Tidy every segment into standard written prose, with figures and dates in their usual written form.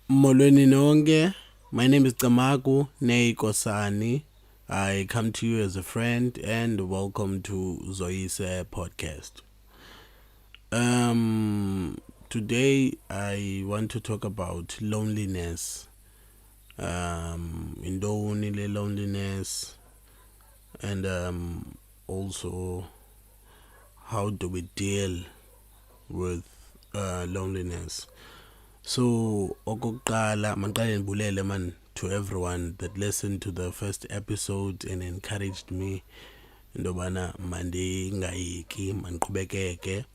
Molweni nonke. My name is Camagu Nay Kosani. I come to you as a friend and welcome to Zoyise Podcast. Today I want to talk about loneliness. Indoni le loneliness and also how do we deal with loneliness. So, okokuqala maqale ngibulele man to everyone that listened to the first episode and encouraged me indobana mandingayiki mandiqhubekeke,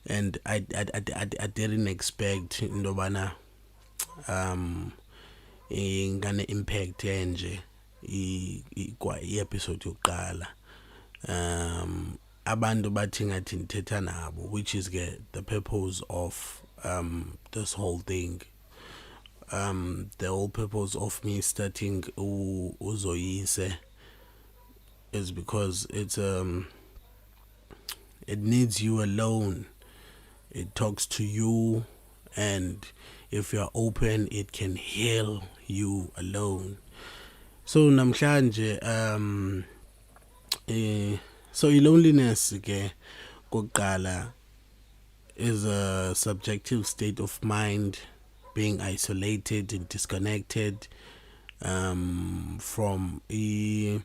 and I didn't expect indobana ingane impact enje kwa i-episode yokuqala. Abantu bathi ngathi ndithetha nabo, which is the purpose of this whole thing. The whole purpose of me starting Zoyise is because it needs you alone. It talks to you, and if you're open, it can heal you alone. So namhlanje so loneliness ke kokuqala is a subjective state of mind, being isolated and disconnected from human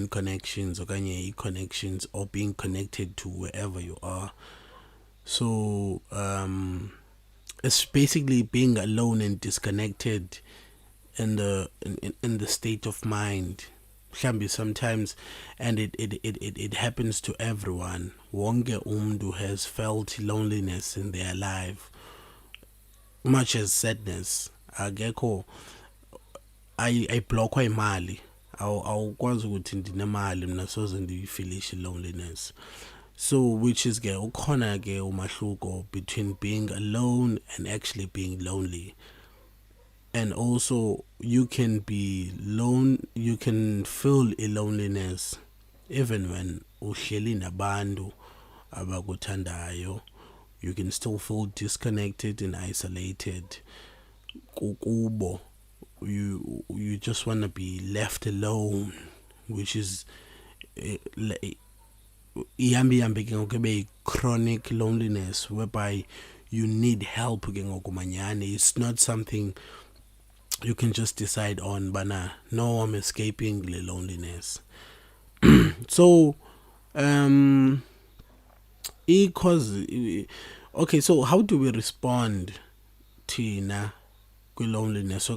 connections or connections, or being connected to wherever you are. So it's basically being alone and disconnected in the state of mind. Can be sometimes, and it happens to everyone. Wonke umntu has felt loneliness in their life, much as sadness. Akekho ayiblockwa imali, awukwazi ukuthi ndinemali mina soze ndiyifilishe loneliness. So which is ukhona umahluko between being alone and actually being lonely. And also you can be you can feel a loneliness even when uhleli nabantu abakuthandayo. You can still feel disconnected and isolated. Kukubo, you just want to be left alone, which is chronic loneliness, whereby you need help. It's not something you can just decide on, but no, I'm escaping the loneliness. So okay, so how do we respond to loneliness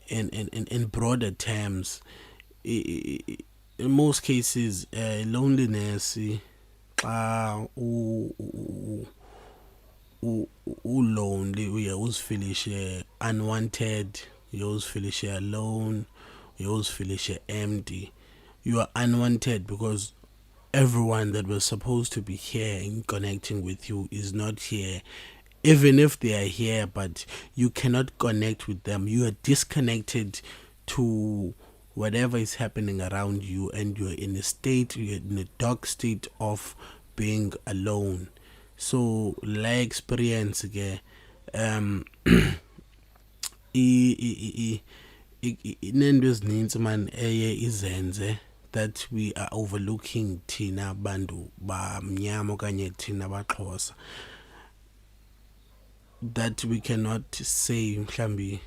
in broader terms? In most cases, loneliness lonely, we always feel unwanted, you always feel alone, you always feel empty. You are unwanted because everyone that was supposed to be here and connecting with you is not here. Even if they are here, but you cannot connect with them. You are disconnected to whatever is happening around you, and you're in a dark state of being alone. So la experience inento ezininzi man eye izenze that we are overlooking thina bantu bamnyama okanye thina baxhosa, that we cannot say mhlambi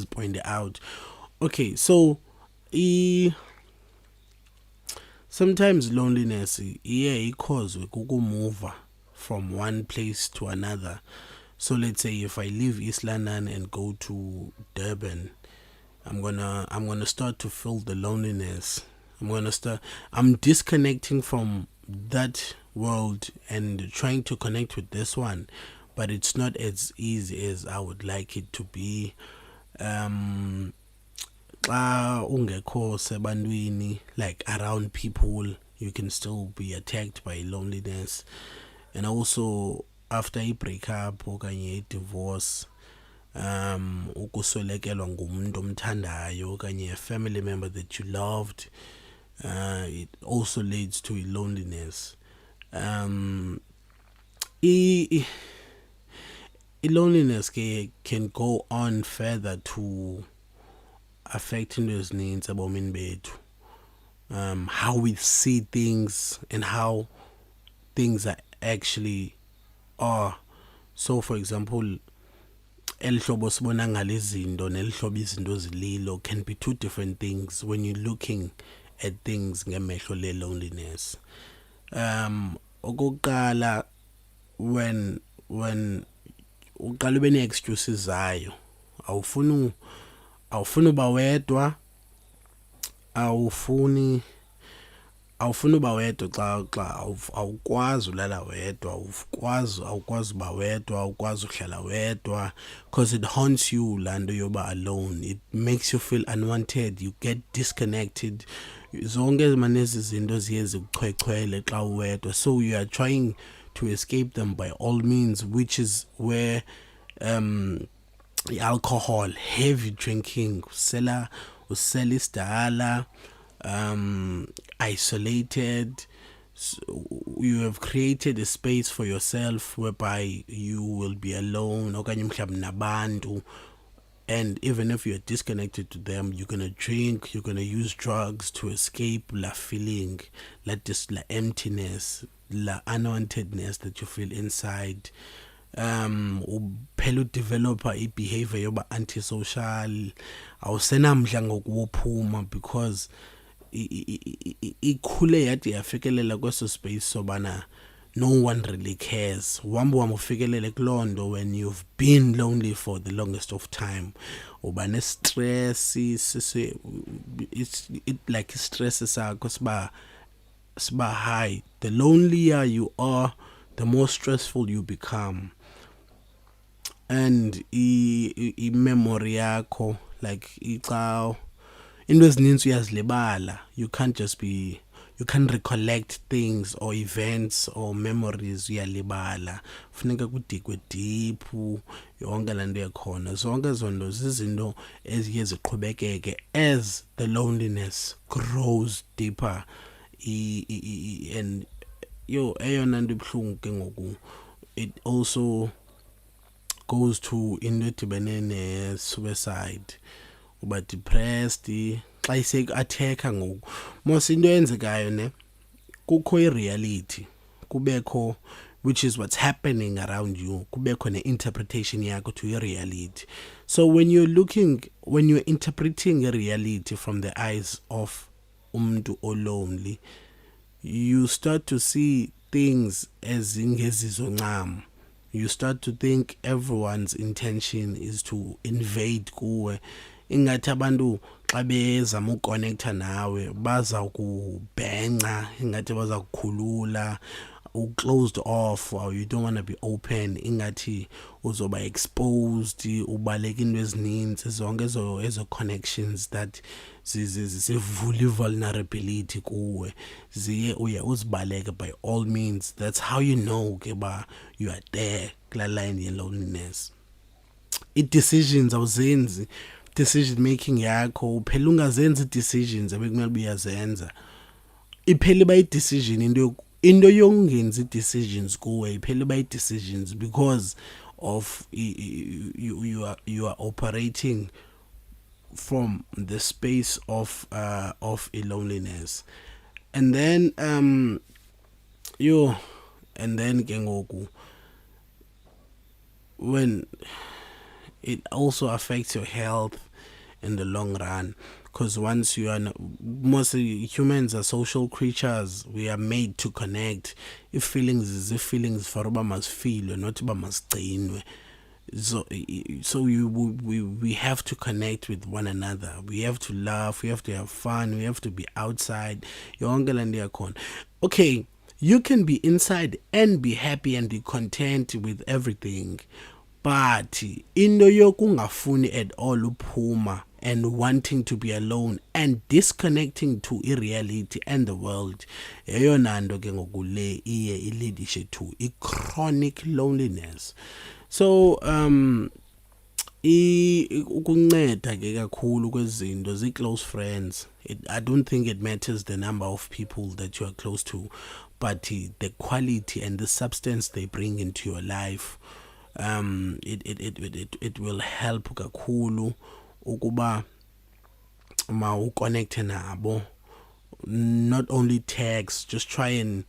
point out. Okay, so sometimes loneliness cause move from one place to another. So let's say if I leave East London and go to Durban, I'm gonna start to feel the loneliness. I'm disconnecting from that world and trying to connect with this one, but it's not as easy as I would like it to be. Ungekho sebantwini, like around people, you can still be attacked by loneliness. And also after a breakup okanye a divorce, ukuswelekelwa ngumuntu omthandayo okanye a family member that you loved, it also leads to loneliness. I-loneliness can go on further to affect into ezininzi ebomini bethu. How we see things and how things are actually are. So for example, elihlobo sibona ngalezinto nelihlobo izinto zililo can be two different things when you're looking at things ngemehlo le loneliness. Okokuqala, when uqala ube ne-excuses zayo, awufuni uba wedwa, awufuni uba wedwa xa awukwazi ulala wedwa, awukwazi uba wedwa, awukwazi uhlala wedwa, because it haunts you laa nto yoba alone. It makes you feel unwanted, you get disconnected. Zonke manezi zinto ziye zikuchwechwele xa uwedwa, so you are trying to escape them by all means, which is where alcohol, heavy drinking, usela isidala, isolated. So you have created a space for yourself whereby you will be alone, okanye mhlawumbi nabantu, and even if you're disconnected to them, you're gonna drink, you're gonna use drugs to escape la feeling, la emptiness, la unwantedness that you feel inside. Uphela udevelopa i-behavior yoba antisocial, awusenamdla ngokuphuma because ikhule yathi yafikelela kweso space sobana no one really cares. Wambe ufikelele kuloo nto when you've been lonely for the longest of time. Uba ne-stress, it's like stress sakho siba high. The lonelier you are, the more stressful you become. And i-memory yakho, like into ezininzi uyazilibala. You can't recollect things or events or memories, uyalibala. Funeka kudikwe deep, yonke laa nto yakhona. Zonke zonto zizinto eziye ziqhubekeke as the loneliness grows deeper. And eyona nto ibuhlungu ke ngoku, it also goes to into edibene ne-suicide, uba depressed xa isek-atheka ngoku. Mos into eyenzekayo ne, kukho i-reality, kubekho, which is what's happening around you, kubekho ne-interpretation yakho to i-reality. So when you're interpreting a reality from the eyes of umntu olonely, you start to see things as ingezizo ncam. You start to think everyone's intention is to invade kuwe. Ingathi abantu xa bezama uconnecta nawe baza kubhenca, ingathi baza kukhulula, closed off, or you don't want to be open, ingathi uzoba exposed, ubaleka into ezininzi, zonke ezo connections that zivula vulnerability kuwe, ziye uye uzibaleke by all means. That's how you know ke ba you are there kula line ye loneliness. I-decisions awuzenzi, decision making yakho, uphela ungazenzi decisions ebekumele uyazenza. Iphele ba i-decision into yokungenzi decisions kuwe, iphele ba i-decisions because of you are operating from the space of a loneliness. And then and then ke ngoku, when it also affects your health in the long run, because once you are, most humans are social creatures, we are made to connect. If feelings for uba must feel, not uba must gcinwe. So we have to connect with one another. We have to laugh, we have to have fun, we have to be outside. Okay, you can be inside and be happy and be content with everything, but into yokungafuni at all uphuma and wanting to be alone and disconnecting to reality and the world, eyona nto ke ngoku le iye ilidishe to chronic loneliness. So ukunceda ke kakhulu kwezinto zi-close friends. I don't think it matters the number of people that you are close to, but the quality and the substance they bring into your life, it will help kakhulu ukuba ma uconnecte nabo. Not only text, just try and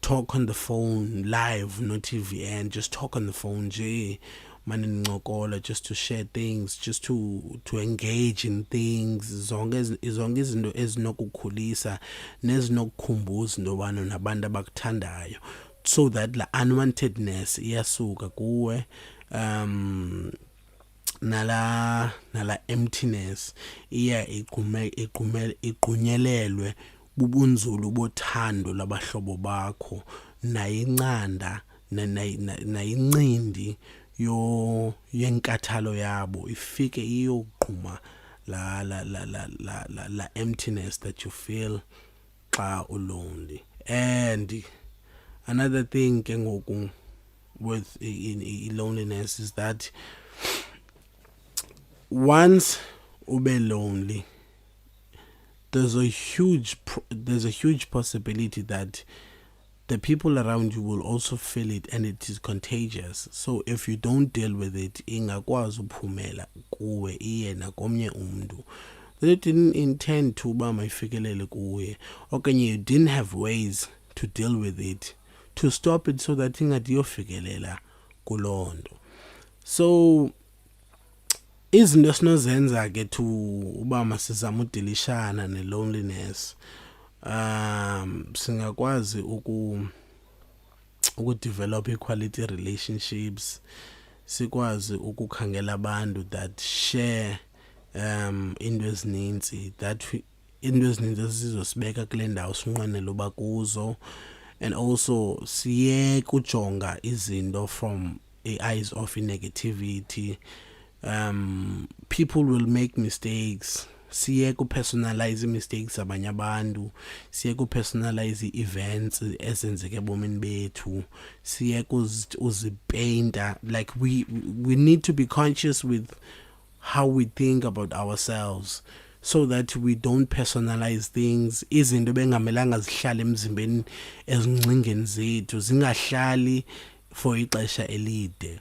talk on the phone live, no TV, and just talk on the phone, just to share things, just to engage in things, zonke izinto ezinokukhulisa nezinokukhumbuza into yobana nabantu abakuthandayo, so that la unwantedness iyasuka kuwe, nala emptiness iya igqunyelelwe bubunzulu bothando labahlobo bakho, nayincanda nayincindi yenkathalo yabo ifike iyogquma la emptiness that you feel xa ulonely. And another thing ke ngoku with loneliness is that once ube lonely, there's a huge possibility that the people around you will also feel it, and it is contagious. So if you don't deal with it, ingakwazi uphumela kuwe iye nakomnye umntu. That it didn't intend to uba mayifikelele kuwe, okanye you didn't have ways to deal with it, to stop it, so that ingade iyofikelela kuloo nto. So izinto esinozenza ke to uba masizama udilishana ne-loneliness, singakwazi ukudevelop i-quality relationships, sikwazi ukukhangela abantu that share into ezininzi, into ezininzi ezizosibeka kule ndawo sinqwenela uba kuzo, and also siyeke ujonga izinto from the eyes of negativity. People will make mistakes. Siyeke upersonalize mistakes abanye abantu, siyeke upersonalize events ezenzeke ebomini bethu, siyeke uzipainta. Like we need to be conscious with how we think about ourselves, so that we don't personalize things. Izinto bengamelanga zihlale emzimbeni ezingcingeni zethu, zingahlali for ixesha elide.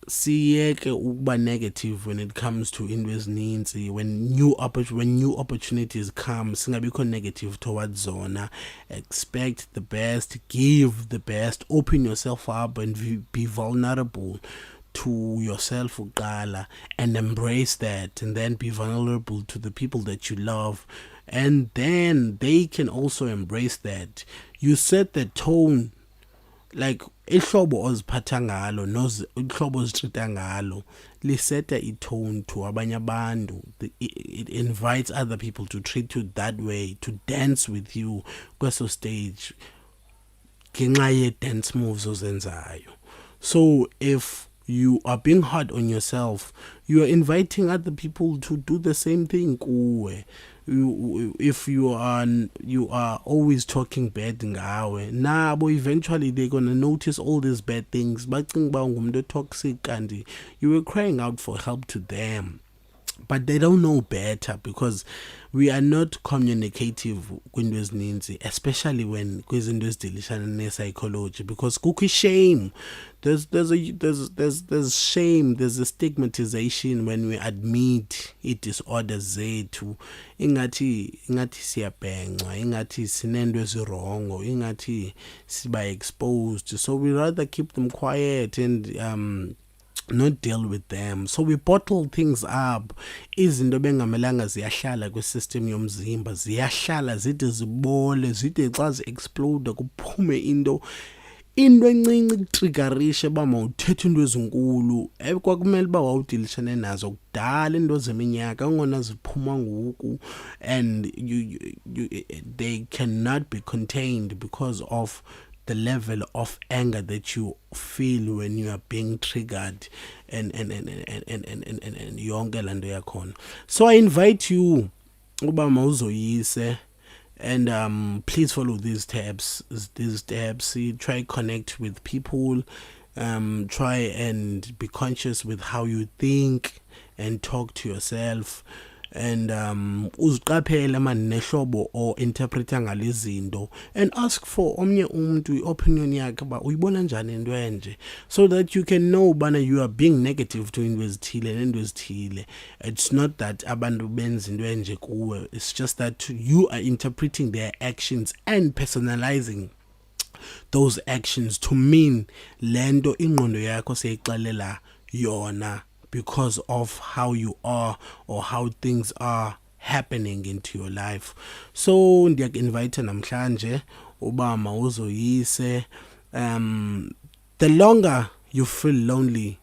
Siyeke ukuba negative when it comes to into ezininzi. When new opportunities come, singabikho negative towards zona. Expect the best, give the best, open yourself up and be vulnerable to yourself uqala, and embrace that, and then be vulnerable to the people that you love, and then they can also embrace that. You set the tone, like ihlobo oziphatha ngalo ihlobo ozitreata ngalo liseta itone to abanye abantu. It invites other people to treat you that way, to dance with you kweso stage ngenxa ye-dance moves ozenzayo. So if you are being hard on yourself, you are inviting other people to do the same thing kuwe. If you are always talking bad ngawe, nabo eventually they're gonna notice all these bad things. Bacinga uba ungumntu toxic and you were crying out for help to them, but they don't know better, because we are not communicative kwinto ezininzi, especially when kwizinto ezidilishana ne-psychology, because kukho shame. There's shame, there's a stigmatization when we admit i-disorders zethu, ingathi siyabhenca, ingathi sinento ezirongo, ingathi siba exposed. So we rather keep them quiet and not deal with them. So we bottle things up. Izinto bengamelanga ziyahlala kwisystem yomzimba, ziyahlala zide zibole, zide xa zi-explode kuphume into encinci kutriggerishe uba mawuthethe into ezinkulu. Kwakumele uba wawudilishane nazo kudala into zeminyaka, ngona ziphuma ngoku, and they cannot be contained because of the level of anger that you feel when you are being triggered, and yonke laa nto yakhona. So I invite you uba mawuzoyise, and please follow these steps. Try connect with people, try and be conscious with how you think and talk to yourself, and uziqaphele man nehlobo or interpreta ngalezinto, and ask for omnye umuntu i-opinion yakhe ba uyibona njani into enje, so that you can know bana you are being negative to into ezithile nento ezithile. It's not that abantu benza into enje kuwe, it's just that you are interpreting their actions and personalizing those actions to mean lento ingqondo yakho seyixelela yona because of how you are or how things are happening into your life. So ndiyaku-invite namhlanje uba mawuzoyise. The longer you feel lonely,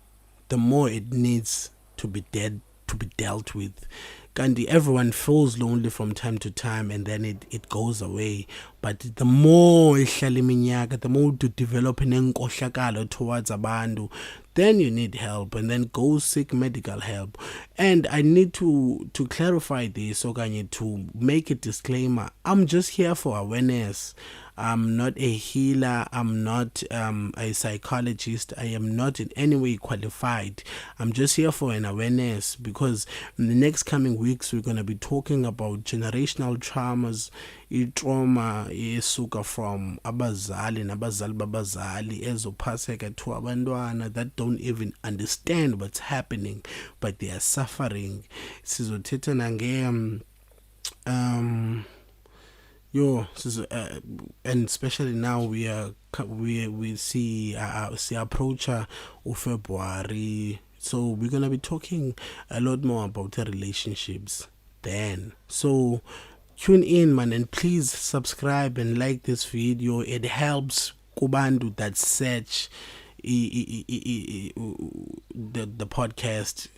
the more it needs to be dealt with. Kandi, everyone feels lonely from time to time, and then it goes away. But the more ihlala iminyaka, the more to develop nenkohlakalo towards abantu, then you need help, and then go seek medical help. And I need to clarify this, okanye to make a disclaimer. I'm just here for awareness. I'm not a healer. I'm not a psychologist. I am not in any way qualified. I'm just here for an awareness, because in the next coming weeks we're going to be talking about generational traumas, trauma esuka from abazali nabazali babazali ezophaseka to abantwana that don't even understand what's happening, but they are suffering. Sizothetha nange and especially now we see approach February, so we're gonna be talking a lot more about the relationships then. So tune in, man, and please subscribe and like this video. It helps kubantu that search the podcast,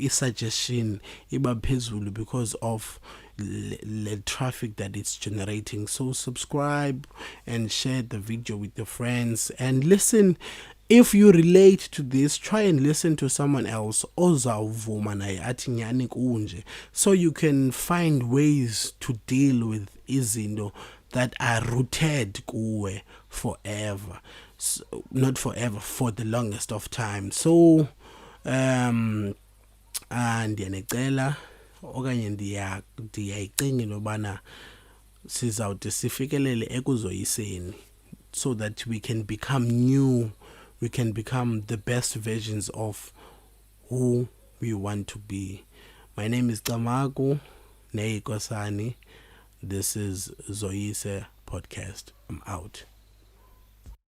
suggestion iba phezulu because of the traffic that it's generating. So subscribe and share the video with your friends, and listen. If you relate to this, try and listen to someone else ozawuvuma naye athi nyani kunje, so you can find ways to deal with izinto that are rooted kuwe forever. So, not forever, for the longest of time. So ndiyanecela okanye ndiyayicinga nobana sizawude sifikelele ekuzoyiseni, so that we can become new, we can become the best versions of who we want to be. My name is Camagu Nay Kosani. This is Zoyise Podcast. I'm out.